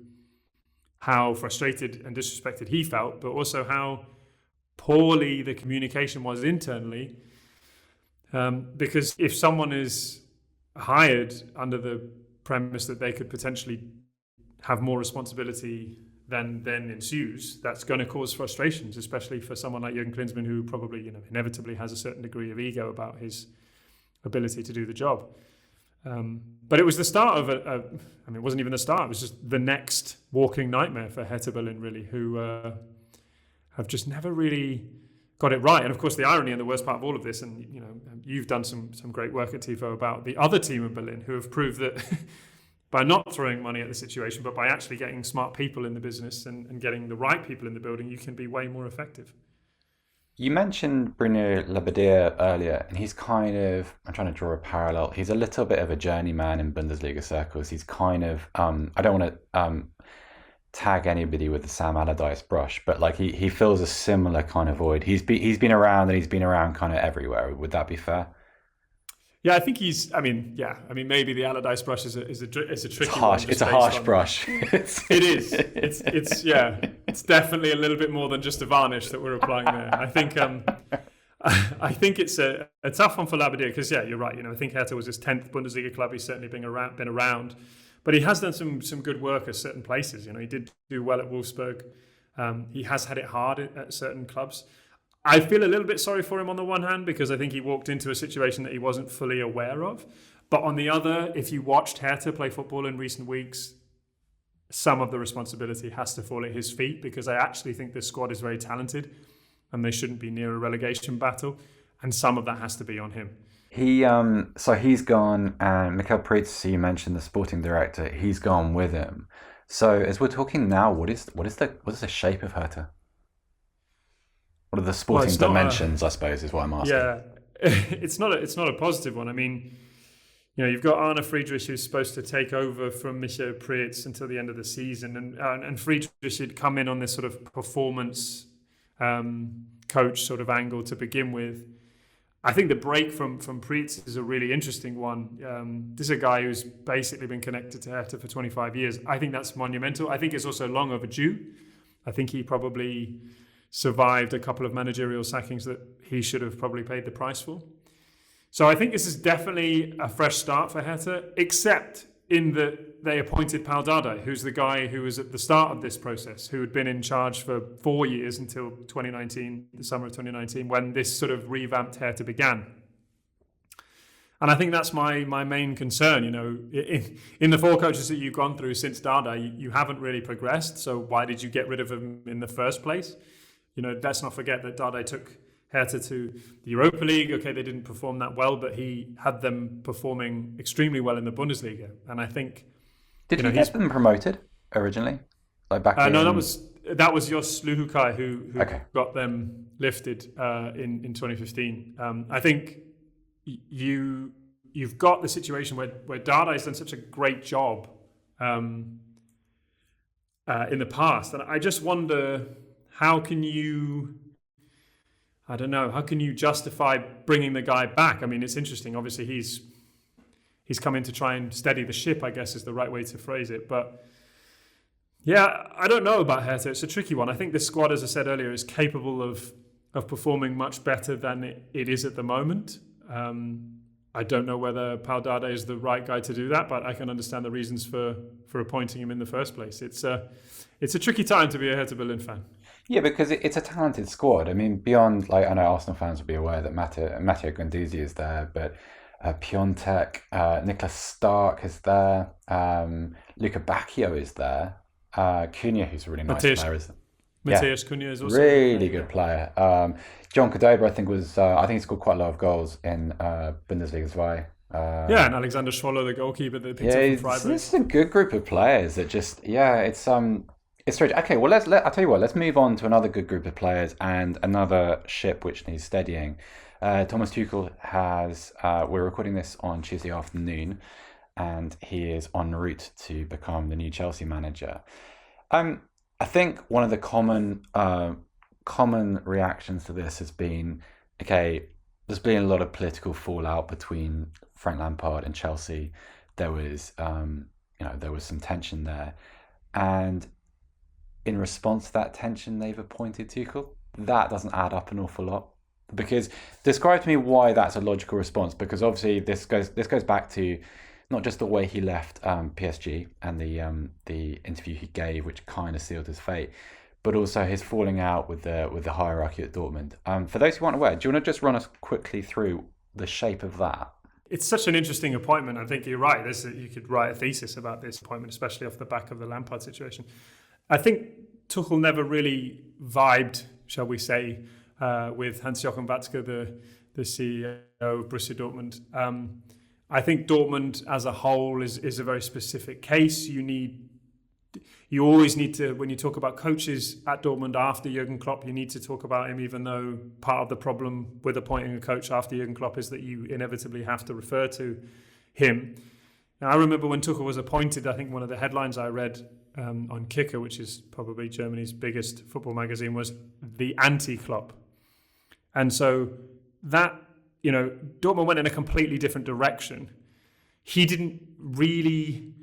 how frustrated and disrespected he felt, but also how poorly the communication was internally. Because if someone is hired under the premise that they could potentially have more responsibility than ensues, that's going to cause frustrations, especially for someone like Jurgen Klinsmann, who probably, inevitably has a certain degree of ego about his ability to do the job. But it was the start of it wasn't even the start, it was just the next walking nightmare for Hertha Berlin, really, who have just never really got it right. And of course, the irony and the worst part of all of this, and you've done some great work at Tifo about the other team in Berlin who have proved that by not throwing money at the situation, but by actually getting smart people in the business and getting the right people in the building, you can be way more effective. You mentioned Bruno Labbadia earlier, and he's kind of, I'm trying to draw a parallel, he's a little bit of a journeyman in Bundesliga circles. He's kind of, I don't want to tag anybody with the Sam Allardyce brush, but like he fills a similar kind of void. He's been around, and he's been around kind of everywhere. Would that be fair? Yeah, I think maybe the Allardyce brush is a tricky harsh. one. It's a harsh brush. It is. It's definitely a little bit more than just a varnish that we're applying there. I think it's a tough one for Labbadia because, yeah, you're right. I think Hertha was his 10th Bundesliga club. He's certainly been around, but he has done some good work at certain places. He did do well at Wolfsburg. He has had it hard at certain clubs. I feel a little bit sorry for him on the one hand because I think he walked into a situation that he wasn't fully aware of. But on the other, if you watched Hertha play football in recent weeks, some of the responsibility has to fall at his feet because I actually think this squad is very talented and they shouldn't be near a relegation battle. And some of that has to be on him. So he's gone, and Michael Preetz, you mentioned the sporting director, he's gone with him. So as we're talking now, what is the shape of Hertha? What are the sporting dimensions, I suppose, is what I'm asking. Yeah, it's not a positive one. I mean, you've got Arne Friedrich, who's supposed to take over from Michael Preetz until the end of the season, and Friedrich had come in on this sort of performance coach sort of angle to begin with. I think the break from Preetz is a really interesting one. This is a guy who's basically been connected to Hertha for 25 years. I think that's monumental. I think it's also long overdue. I think he probably survived a couple of managerial sackings that he should have probably paid the price for. So I think this is definitely a fresh start for Hertha, except in that they appointed Paul Dardai, who's the guy who was at the start of this process, who had been in charge for 4 years until 2019, the summer of 2019, when this sort of revamped Hertha began. And I think that's my main concern. In the 4 coaches that you've gone through since Dardai, you haven't really progressed. So why did you get rid of him in the first place? Let's not forget that Dardai took Hertha to the Europa League. Okay, they didn't perform that well, but he had them performing extremely well in the Bundesliga. And I think... Did he get them promoted originally? Like back in... No, that was Jos Luhukay who got them lifted in 2015. I think you've got the situation where Dardai's done such a great job in the past. And I just wonder... How can you justify bringing the guy back? I mean, it's interesting. Obviously, he's come in to try and steady the ship, I guess is the right way to phrase it. But yeah, I don't know about Hertha. It's a tricky one. I think this squad, as I said earlier, is capable of performing much better than it is at the moment. I don't know whether Paul Dardai is the right guy to do that, but I can understand the reasons for appointing him in the first place. It's a tricky time to be a Hertha Berlin fan. Yeah, because it's a talented squad. I mean, beyond, I know Arsenal fans will be aware that Matteo Guendouzi is there, but Piontek, Niklas Stark is there, Luca Bacchio is there, Cunha, who's a really nice player, is there? Matthias Cunha is also really good player. John Cordoba, I think he scored quite a lot of goals in Bundesliga 2. Yeah, and Alexander Schwoller, the goalkeeper that they picked Yeah, up from Freiburg. this is a good group of players that just, it's strange. Okay, well, I'll tell you what, let's move on to another good group of players and another ship which needs steadying. Thomas Tuchel we're recording this on Tuesday afternoon, and he is en route to become the new Chelsea manager. I think one of the common reactions to this has been, okay, there's been a lot of political fallout between Frank Lampard and Chelsea. There was, there was some tension there, and in response to that tension, they've appointed Tuchel. That doesn't add up an awful lot. Because describe to me why that's a logical response. Because obviously this goes back to not just the way he left PSG and the interview he gave, which kind of sealed his fate, but also his falling out with the hierarchy at Dortmund. For those who aren't aware, do you want to just run us quickly through the shape of that? It's such an interesting appointment. I think you're right. You could write a thesis about this appointment, especially off the back of the Lampard situation. I think Tuchel never really vibed, shall we say, with Hans-Joachim Watzke, the CEO of Borussia Dortmund. I think Dortmund as a whole is a very specific case. You always need to, when you talk about coaches at Dortmund after Jurgen Klopp, you need to talk about him, even though part of the problem with appointing a coach after Jurgen Klopp is that you inevitably have to refer to him. Now, I remember when Tuchel was appointed, I think one of the headlines I read on Kicker, which is probably Germany's biggest football magazine, was the anti-Klopp. And so that, Dortmund went in a completely different direction. He didn't really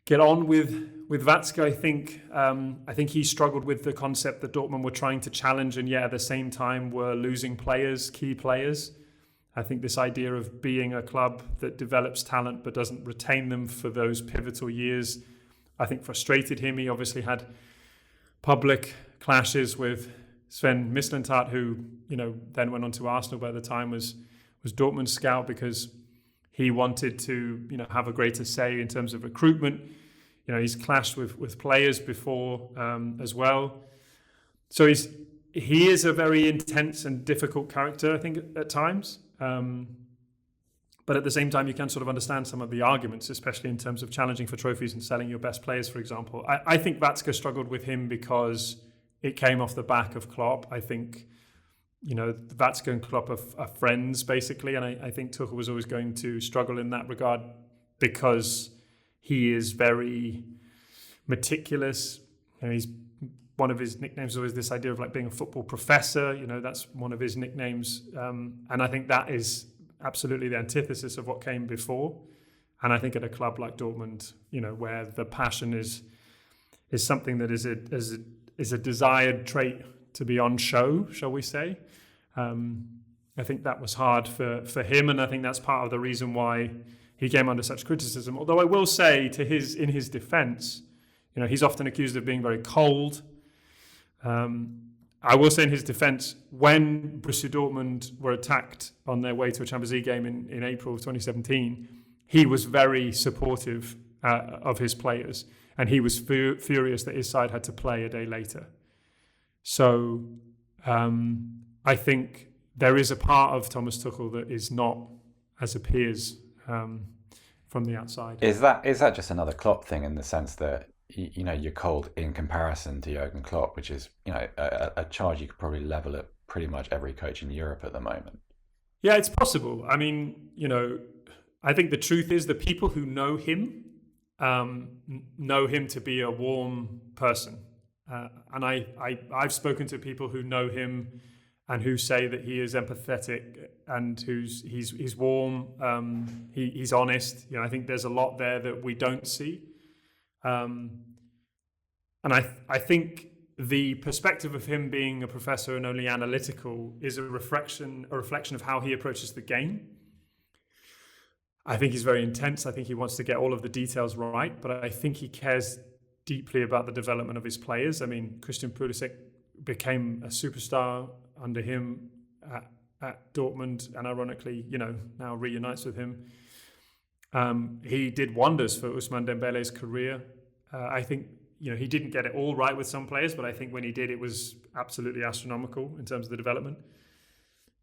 get on with Watzke, I think he struggled with the concept that Dortmund were trying to challenge and yet at the same time were losing players, key players. I think this idea of being a club that develops talent but doesn't retain them for those pivotal years, I think frustrated him. He obviously had public clashes with Sven Mislintat, who, then went on to Arsenal, but at the time was Dortmund's scout because he wanted to, have a greater say in terms of recruitment. He's clashed with players before as well. So he is a very intense and difficult character, I think, at times. But at the same time, you can sort of understand some of the arguments, especially in terms of challenging for trophies and selling your best players, for example. I think Watzke struggled with him because it came off the back of Klopp. I think, Watzke and Klopp are friends, basically. And I think Tuchel was always going to struggle in that regard because he is very meticulous. He's one of his nicknames is always this idea of like being a football professor. That's one of his nicknames. And I think that is absolutely the antithesis of what came before. And I think at a club like Dortmund, where the passion is something that is a desired trait to be on show, shall we say. I think that was hard for him, and I think that's part of the reason why he came under such criticism. Although I will say in his defence, he's often accused of being very cold. I will say in his defence, when Borussia Dortmund were attacked on their way to a Champions League game in April of 2017, he was very supportive of his players, and he was furious that his side had to play a day later. So I think there is a part of Thomas Tuchel that is not as appears from the outside. Is that just another Klopp thing in the sense that you're cold in comparison to Jurgen Klopp, which is a charge you could probably level at pretty much every coach in Europe at the moment? Yeah, it's possible. I mean, I think the truth is the people who know him to be a warm person, and I've spoken to people who know him and who say that he is empathetic and he's warm, he's honest. I think there's a lot there that we don't see. And I think the perspective of him being a professor and only analytical is a reflection of how he approaches the game. I think he's very intense. I think he wants to get all of the details right, but I think he cares deeply about the development of his players. I mean, Christian Pulisic became a superstar under him at Dortmund, and ironically, now reunites with him. He did wonders for Ousmane Dembele's career. I think, he didn't get it all right with some players, but I think when he did, it was absolutely astronomical in terms of the development.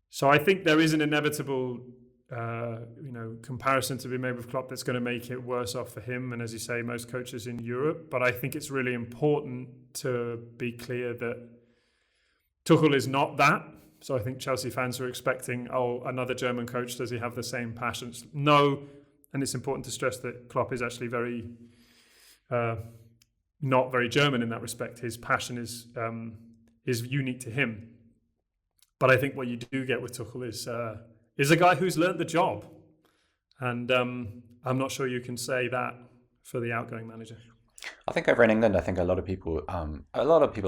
So I think there is an inevitable comparison to be made with Klopp that's going to make it worse off for him, and as you say, most coaches in Europe. But I think it's really important to be clear that Tuchel is not that. So I think Chelsea fans are expecting, another German coach, does he have the same passions? No, and it's important to stress that Klopp is actually very not very German in that respect. His passion is unique to him. But I think what you do get with Tuchel is a guy who's learnt the job. And I'm not sure you can say that for the outgoing manager. I think over in England, I think a lot of people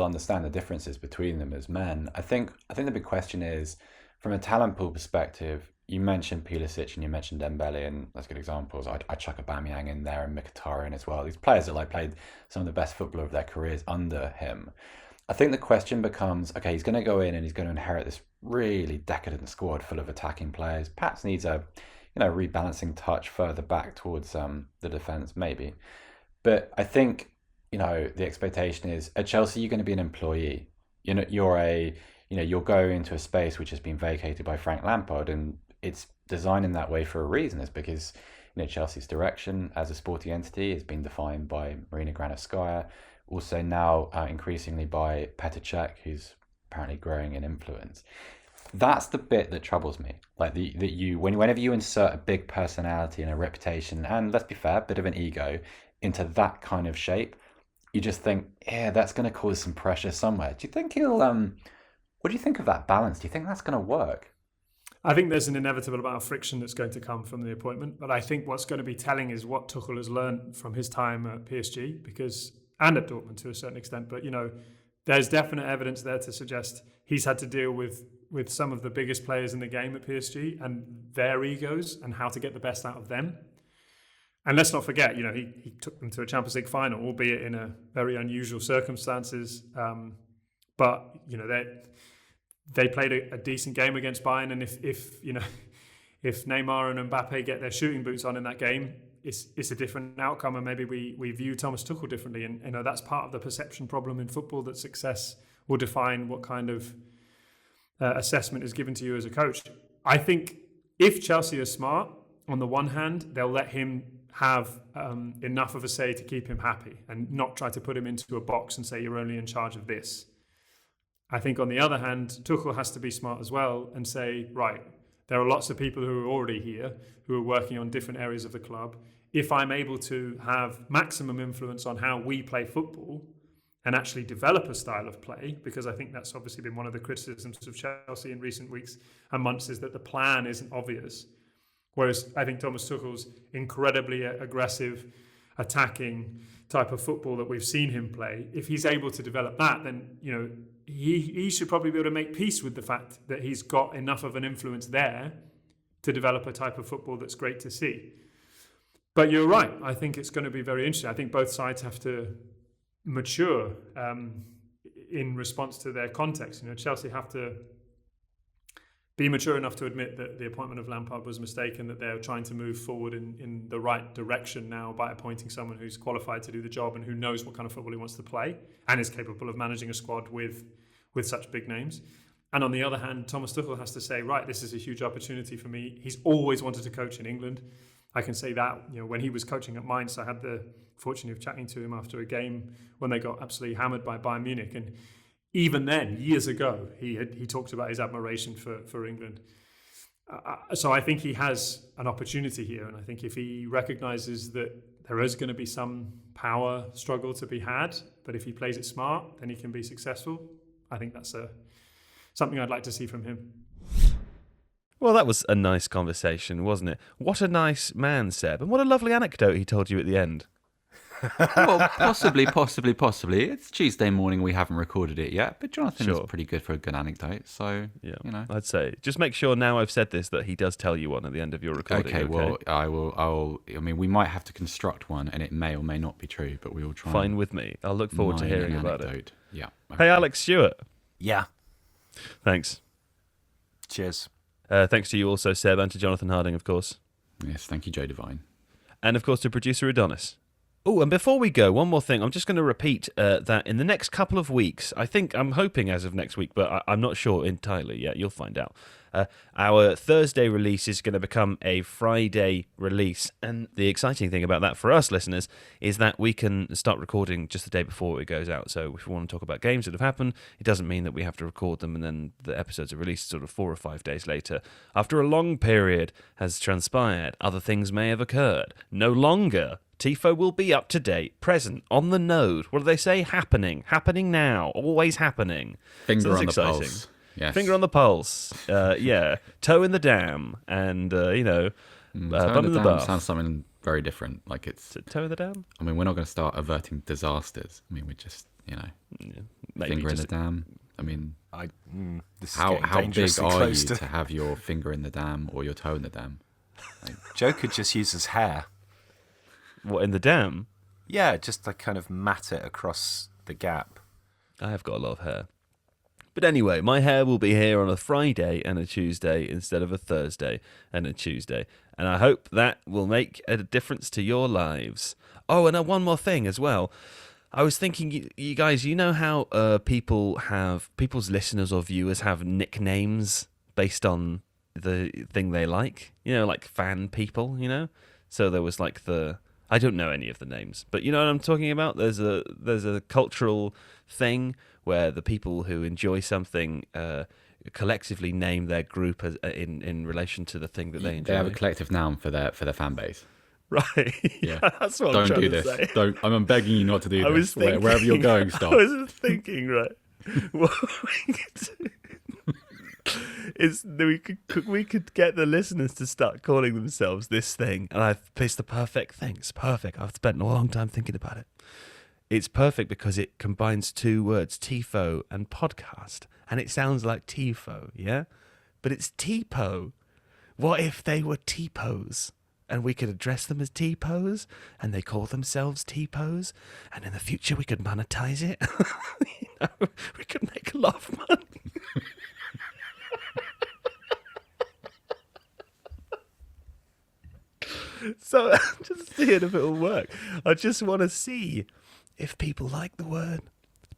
understand the differences between them as men. I think the big question is, from a talent pool perspective, you mentioned Pulisic and you mentioned Dembele, and that's good examples. I'd chuck Aubameyang in there and Mkhitaryan as well. These players that played some of the best football of their careers under him. I think the question becomes, okay, he's going to go in and he's going to inherit this really decadent squad full of attacking players. Perhaps needs a rebalancing touch further back towards the defence, maybe. But I think, the expectation is at Chelsea, you're going to be an employee. You're going into a space which has been vacated by Frank Lampard, and it's designed in that way for a reason. It's because, Chelsea's direction as a sporting entity has been defined by Marina Granovskaya, also now increasingly by Petr Cech, who's apparently growing in influence. That's the bit that troubles me. Whenever you insert a big personality and a reputation, and let's be fair, a bit of an ego, into that kind of shape, you just think, yeah, that's going to cause some pressure somewhere. Do you think what do you think of that balance? Do you think that's going to work? I think there's an inevitable amount of friction that's going to come from the appointment, but I think what's going to be telling is what Tuchel has learned from his time at PSG, and at Dortmund to a certain extent, but there's definite evidence there to suggest he's had to deal with some of the biggest players in the game at PSG and their egos and how to get the best out of them. And let's not forget, he took them to a Champions League final, albeit in a very unusual circumstances. But they played a decent game against Bayern, and if Neymar and Mbappe get their shooting boots on in that game, it's a different outcome, and maybe we view Thomas Tuchel differently. And that's part of the perception problem in football, that success will define what kind of assessment is given to you as a coach. I think if Chelsea are smart, on the one hand, they'll let him have enough of a say to keep him happy and not try to put him into a box and say you're only in charge of this. I think on the other hand, Tuchel has to be smart as well and say, right, there are lots of people who are already here who are working on different areas of the club. If I'm able to have maximum influence on how we play football and actually develop a style of play, because I think that's obviously been one of the criticisms of Chelsea in recent weeks and months, is that the plan isn't obvious. Whereas I think Thomas Tuchel's incredibly aggressive, attacking type of football that we've seen him play, if he's able to develop that, then he should probably be able to make peace with the fact that he's got enough of an influence there to develop a type of football that's great to see. But you're right. I think it's going to be very interesting. I think both sides have to mature in response to their context. Chelsea have to be mature enough to admit that the appointment of Lampard was a mistake and that they're trying to move forward in the right direction now by appointing someone who's qualified to do the job and who knows what kind of football he wants to play and is capable of managing a squad with such big names. And on the other hand, Thomas Tuchel has to say, right, this is a huge opportunity for me. He's always wanted to coach in England. I can say that, when he was coaching at Mainz, I had the fortune of chatting to him after a game when they got absolutely hammered by Bayern Munich. And even then, years ago, he talked about his admiration for England. So I think he has an opportunity here. And I think if he recognises that there is going to be some power struggle to be had, but if he plays it smart, then he can be successful. I think that's something I'd like to see from him. Well, that was a nice conversation, wasn't it? What a nice man, Seb. And what a lovely anecdote he told you at the end. Well, possibly. It's Tuesday morning. We haven't recorded it yet, but Jonathan is pretty good for a good anecdote. So, yeah, I'd say just make sure now I've said this that he does tell you one at the end of your recording. Okay, well, I will. I mean, we might have to construct one, and it may or may not be true, but we will try. Fine with me. I'll look forward to hearing about it. Yeah. Okay. Hey, Alex Stewart. Yeah. Thanks. Cheers. Thanks to you also, Seb, and to Jonathan Harding, of course. Yes, thank you, Joe Devine. And of course to producer Adonis. Oh, and before we go, one more thing. I'm just going to repeat that in the next couple of weeks, I'm hoping as of next week, but I'm not sure entirely yet. You'll find out. Our Thursday release is going to become a Friday release. And the exciting thing about that for us listeners is that we can start recording just the day before it goes out. So if we want to talk about games that have happened, it doesn't mean that we have to record them and then the episodes are released sort of 4 or 5 days later. After a long period has transpired, other things may have occurred. No longer. Tifo will be up to date, present, on the node. What do they say? Happening now, always happening. Finger that's on exciting. the pulse. Yes. Finger on the pulse. Yeah, toe in the dam, and toe bum in in the the dam bath. sounds something very different. Like it's. Is it toe in the dam? I mean, we're not going to start averting disasters. I mean, we're just Maybe finger in just the dam. I mean, This is how getting big dangerously are you close to have your finger in the dam or your toe in the dam? Joe could just use his hair. What, in the dam? Yeah, just like kind of mat it across the gap. I have got a lot of hair. But anyway, my hair will be here on a Friday and a Tuesday instead of a Thursday and a Tuesday. And I hope that will make a difference to your lives. Oh, and one more thing as well. I was thinking, you guys, you know how people's listeners or viewers have nicknames based on the thing they like? You know, like fan people, you know? So there was like I don't know any of the names, but you know what I'm talking about? There's a cultural thing where the people who enjoy something collectively name their group as, in relation to the thing that they enjoy. They have a collective noun for their fan base. Right. Yeah. That's what Don't I'm trying do to this. say. Don't. I'm begging you not to do I this. was thinking, Wherever you're going, stop. I was thinking, right, what we could do is that we could get the listeners to start calling themselves this thing, and it's the perfect thing. It's perfect. I've spent a long time thinking about it. It's perfect because it combines 2 words, Tifo and podcast, and it sounds like Tifo, yeah? But it's Tipo. What if they were Tipos? And we could address them as T-Pose, and they call themselves T-Pose, and in the future we could monetize it. We could make a lot of money. So I'm just seeing if it'll work. I just want to see if people like the word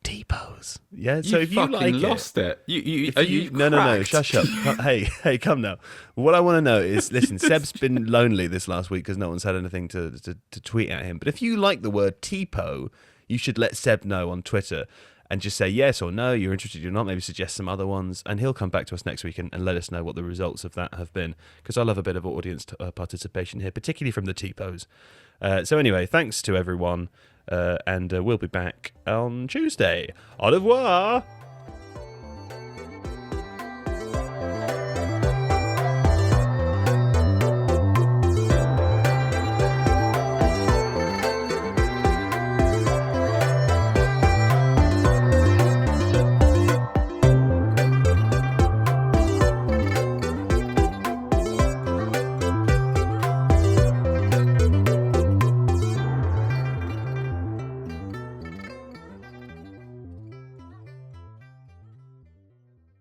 T-Pose. Yeah, so if you like lost it. No, shush up. Hey, come now. What I want to know is, listen, Seb's been lonely this last week because no one's had anything to tweet at him. But if you like the word T-Po, you should let Seb know on Twitter and just say yes or no, you're interested or not, maybe suggest some other ones, and he'll come back to us next week and let us know what the results of that have been, because I love a bit of audience participation here, particularly from the T-Pos. So anyway, thanks to everyone, and we'll be back on Tuesday. Au revoir!